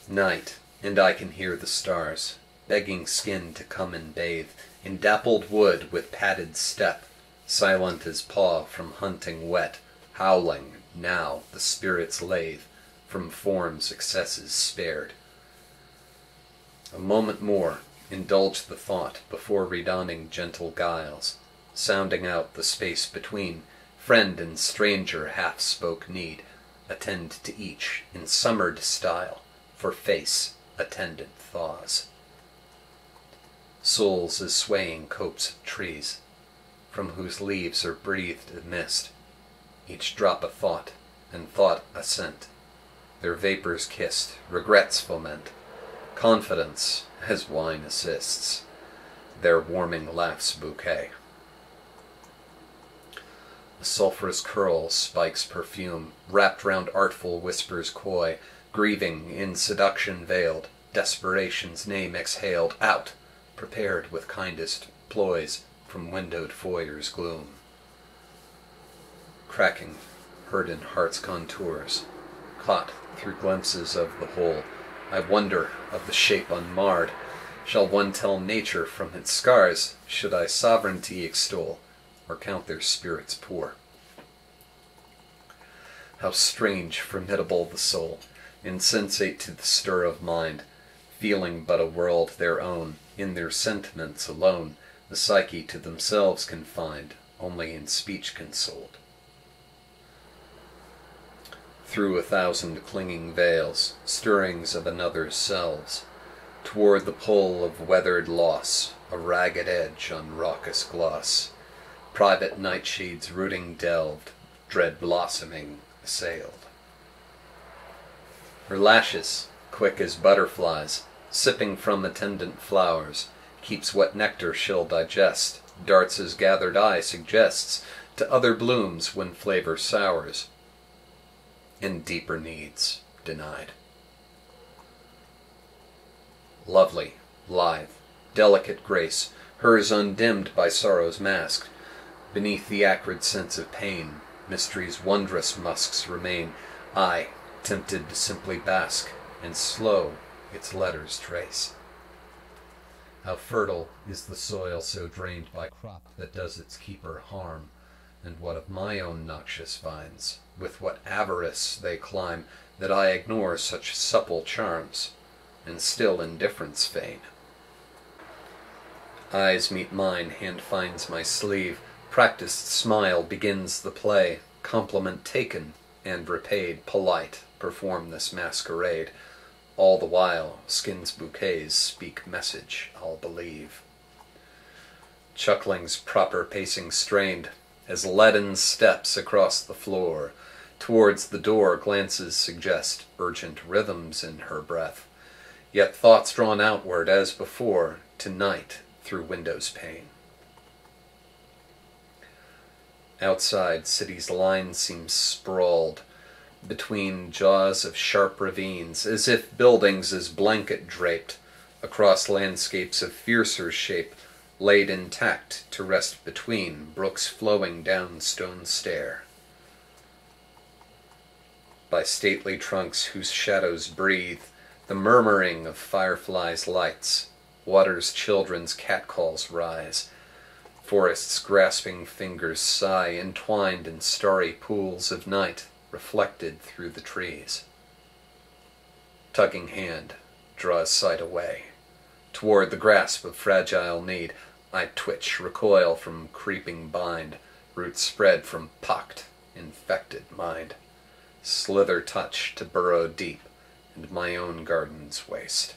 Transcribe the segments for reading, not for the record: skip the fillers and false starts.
Night, and I can hear the stars, begging skin to come and bathe in dappled wood with padded step, silent as paw from hunting wet, howling, now the spirits lathe, from form's excesses spared. A moment more, indulge the thought before redawning gentle guiles, sounding out the space between, friend and stranger half spoke need, attend to each in summered style, for face attendant thaws. Souls as swaying copes of trees, from whose leaves are breathed a mist, each drop a thought, and thought a scent, their vapors kissed, regrets foment, confidence as wine assists, their warming laughs bouquet. A sulphurous curl spikes perfume, wrapped round artful whispers coy, grieving in seduction veiled, desperation's name exhaled, out, prepared with kindest ploys from windowed foyer's gloom. Cracking, heard in heart's contours, caught through glimpses of the whole, I wonder of the shape unmarred. Shall one tell nature from its scars? Should I sovereignty extol, or count their spirits poor? How strange, formidable the soul, insensate to the stir of mind, feeling but a world their own, in their sentiments alone, the psyche to themselves confined, only in speech consoled. Through 1,000 clinging veils, stirrings of another's selves, toward the pole of weathered loss, a ragged edge on raucous gloss, private nightshades rooting delved, dread blossoming assailed. Her lashes, quick as butterflies, sipping from attendant flowers, keeps what nectar she'll digest, darts as gathered eye suggests, to other blooms when flavor sours, and deeper needs denied. Lovely, lithe, delicate grace, hers undimmed by sorrow's mask, beneath the acrid sense of pain, mystery's wondrous musks remain, I, tempted to simply bask, and slow its letters trace. How fertile is the soil so drained by crop that does its keeper harm, and what of my own noxious vines, with what avarice they climb, that I ignore such supple charms, and still indifference feign. Eyes meet mine, hand finds my sleeve, practiced smile begins the play, compliment taken and repaid, polite, perform this masquerade, all the while skin's bouquets speak message I'll believe. Chuckling's proper pacing strained, as leaden steps across the floor, towards the door glances suggest urgent rhythms in her breath, yet thoughts drawn outward as before, to night through window's pane. Outside, city's line seems sprawled between jaws of sharp ravines, as if buildings as blanket draped across landscapes of fiercer shape, laid intact to rest between brooks flowing down stone stair. By stately trunks whose shadows breathe the murmuring of fireflies' lights, water's children's catcalls rise, forest's grasping fingers sigh, entwined in starry pools of night, reflected through the trees. Tugging hand draws sight away, toward the grasp of fragile need. I twitch, recoil from creeping bind, roots spread from pocked, infected mind, slither touch to burrow deep, and my own garden's waste.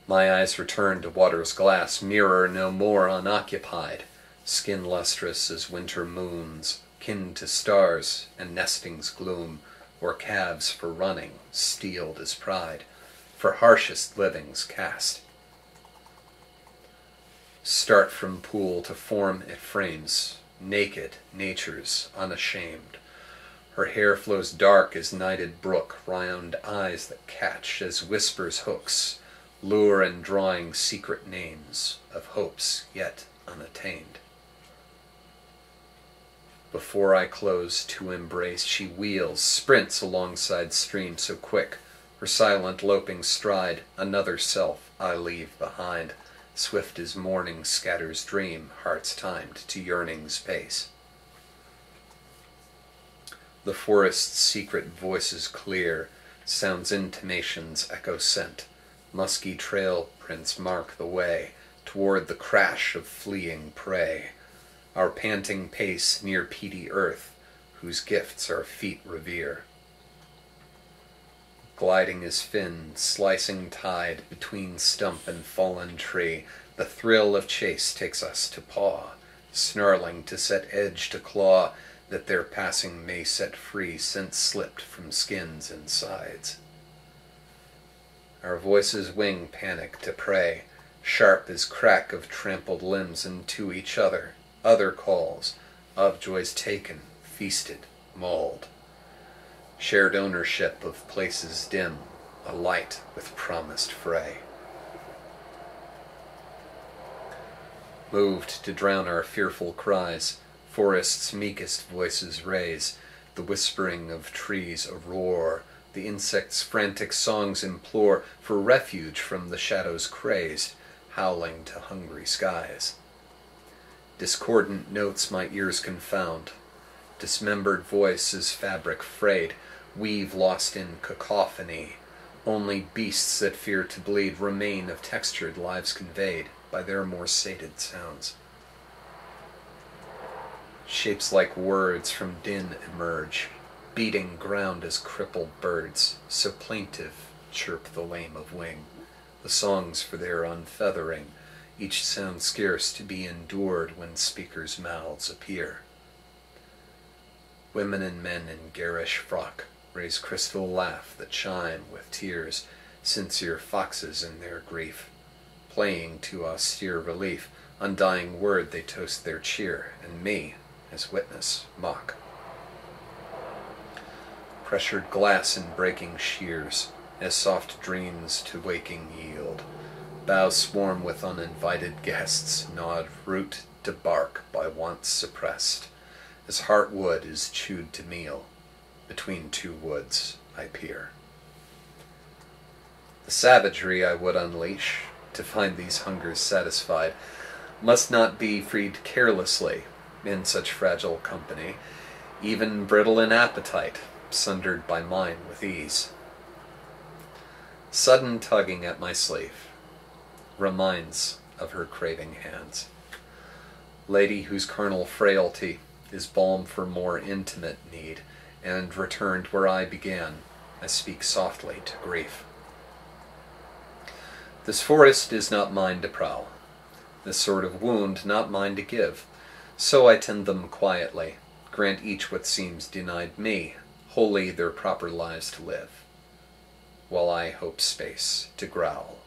My eyes return to water's glass, mirror no more unoccupied, skin lustrous as winter moons, kin to stars and nesting's gloom, or calves for running, steeled as pride, for harshest living's cast. Start from pool to form it frames, naked nature's unashamed. Her hair flows dark as nighted brook, round eyes that catch as whispers hooks, lure and drawing secret names of hopes yet unattained. Before I close to embrace, she wheels, sprints alongside stream so quick, her silent loping stride, another self I leave behind. Swift as morning scatters dream, hearts timed to yearning's pace. The forest's secret voices clear, sounds intimations echo sent, musky trail prints mark the way toward the crash of fleeing prey. Our panting pace near peaty earth, whose gifts our feet revere. Gliding as fin, slicing tide between stump and fallen tree, the thrill of chase takes us to paw, snarling to set edge to claw, that their passing may set free scent slipped from skins and sides. Our voices wing panic to prey, sharp as crack of trampled limbs into each other, other calls, of joys taken, feasted, mauled. Shared ownership of places dim, alight with promised fray. Moved to drown our fearful cries, forest's meekest voices raise, the whispering of trees a roar, the insects' frantic songs implore for refuge from the shadows crazed, howling to hungry skies. Discordant notes my ears confound, dismembered voices fabric frayed, weave lost in cacophony. Only beasts that fear to bleed remain of textured lives conveyed by their more sated sounds. Shapes like words from din emerge, beating ground as crippled birds, so plaintive chirp the lame of wing, the songs for their unfeathering, each sound scarce to be endured when speakers' mouths appear. Women and men in garish frock raise crystal laugh that chime with tears, sincere foxes in their grief, playing to austere relief, undying word they toast their cheer, and me, as witness, mock. Pressured glass in breaking shears, as soft dreams to waking yield, boughs swarm with uninvited guests, gnawed root to bark by wants suppressed, as heartwood is chewed to meal, between two woods I peer. The savagery I would unleash, to find these hungers satisfied, must not be freed carelessly in such fragile company, even brittle in appetite, sundered by mine with ease. Sudden tugging at my sleeve reminds of her craving hands. Lady whose carnal frailty is balm for more intimate need, and returned where I began, I speak softly to grief. This forest is not mine to prowl, this sort of wound not mine to give, so I tend them quietly, grant each what seems denied me, wholly their proper lives to live, while I hope space to growl